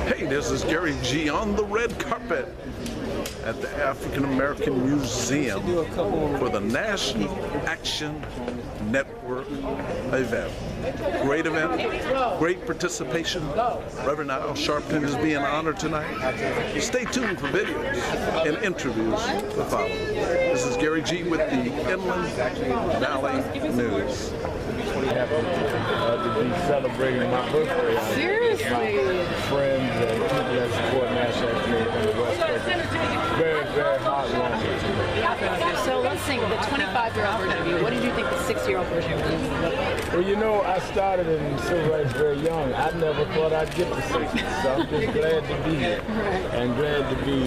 Hey, this is Gary G on the red carpet at the African American Museum for the National Action Network event. Great event, great participation. Reverend Al Sharpton is being honored tonight. Stay tuned for videos and interviews to follow. This is Gary G with the Inland Valley News. To be celebrating my birthday. Seriously? My friends and people that support National Action Network on the West Coast. Very, very heartwarming. So let's sing the 25-year-old version of you. What did you think the 6-year-old version of you would look like? Well, you know, I started in civil rights very young. I never thought I'd get to 60, so I'm just glad to be here. And glad to be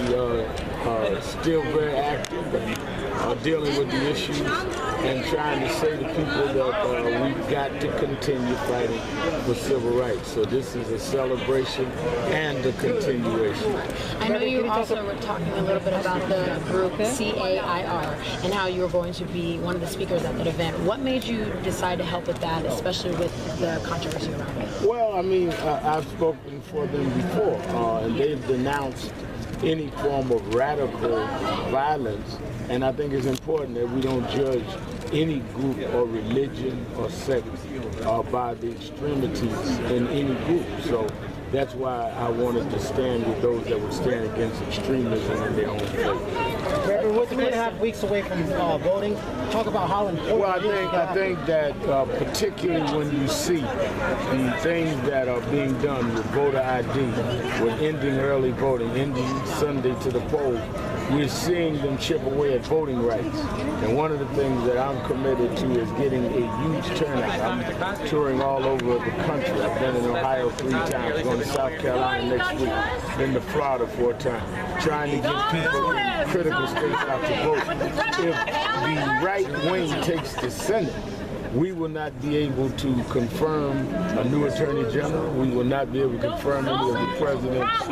still very active and dealing with the issues and trying to say to people that we've got to continue fighting for civil rights. So this is a celebration and a continuation. I know you also were talking a little bit about the group CAIR and how you were going to be one of the speakers at that event. What made you decide to help with that, especially with the controversy around it? Well, I mean, I've spoken for them before, and they've denounced any form of radical violence, and I think it's important that we don't judge any group or religion or sect by the extremities in any group. So that's why I wanted to stand with those that would stand against extremism in their own faith. Reverend, we're 3.5 weeks away from voting. Talk about how important. Well, I think that particularly when you see the things that are being done with voter ID, with ending early voting, ending Sunday to the polls, we're seeing them chip away at voting rights. And one of the things that I'm committed to is getting a huge turnout. I'm touring all over the country. I've been in Ohio 3 times, going to South Carolina next week, been to Florida 4 times, trying to get people in critical states out to vote. If the right wing takes the Senate, we will not be able to confirm a new attorney general. We will not be able to confirm any of the president's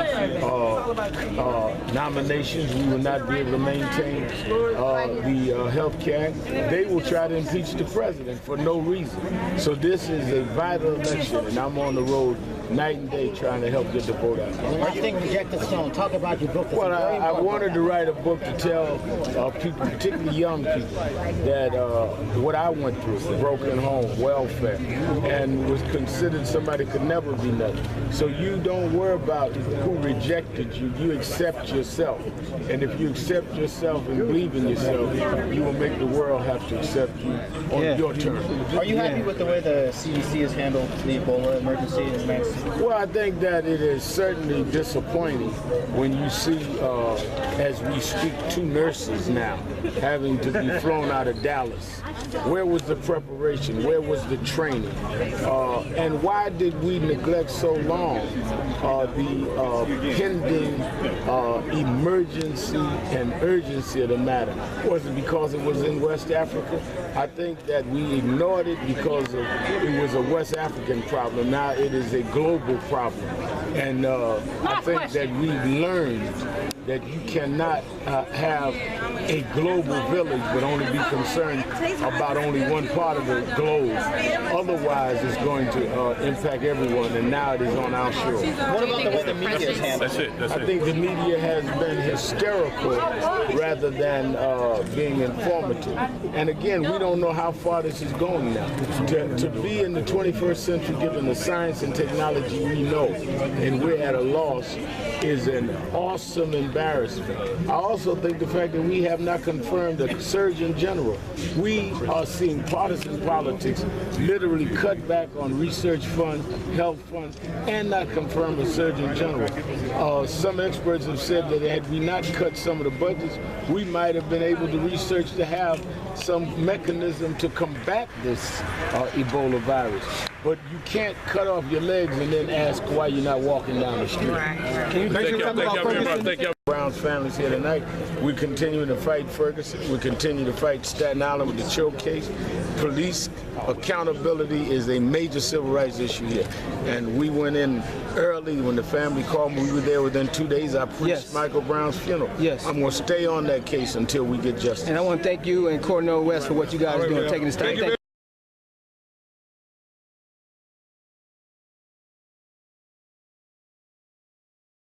nominations. We will not be able to maintain the health care act. They will try to impeach the president for no reason. So this is a vital election, and I'm on the road night and day trying to help get the vote out. I think Reject the Stone. Talk about your book. Well, I wanted to write a book to tell people, particularly young people, that what I went through, broken home, welfare, and was considered somebody could never be nothing. So you don't worry about who rejected you. You accept yourself. And if you accept yourself and believe in yourself, you will make the world have to accept you on your terms. Are you happy with the way the CDC has handled the Ebola emergency in the United States? Well, I think that it is certainly disappointing when you see, as we speak, 2 nurses now having to be flown out of Dallas. Where was the preparation? Where was the training? And why did we neglect so long the pending emergency and urgency of the matter? Was it because it was in West Africa? I think that we ignored it because it was a West African problem. Now it is a global problem. And I think that we've learned that you cannot have a global village but only be concerned about only one part of the globe. Otherwise, it's going to impact everyone, and now it is on our shore. What about the way the media is handled? I think the media has been hysterical rather than being informative. And again, we don't know how far this is going now. To be in the 21st century, given the science and technology we know, and we're at a loss, is an awesome embarrassment. I also think the fact that we have not confirmed a Surgeon General. We are seeing partisan politics literally cut back on research funds, health funds, and not confirm a Surgeon General. Some experts have said that had we not cut some of the budgets, we might have been able to research to have some mechanism to combat this Ebola virus. But you can't cut off your legs and then ask why you're not walking down the street. Can you Thank you. Brown's family's here tonight. We're continuing to fight Ferguson. We continue to fight Staten Island with the choke case. Police accountability is a major civil rights issue here. And we went in early when the family called me. We were there within 2 days. I preached Michael Brown's funeral. I'm going to stay on that case until we get justice. And I want to thank you and Cornell West for what you guys are doing, taking this time.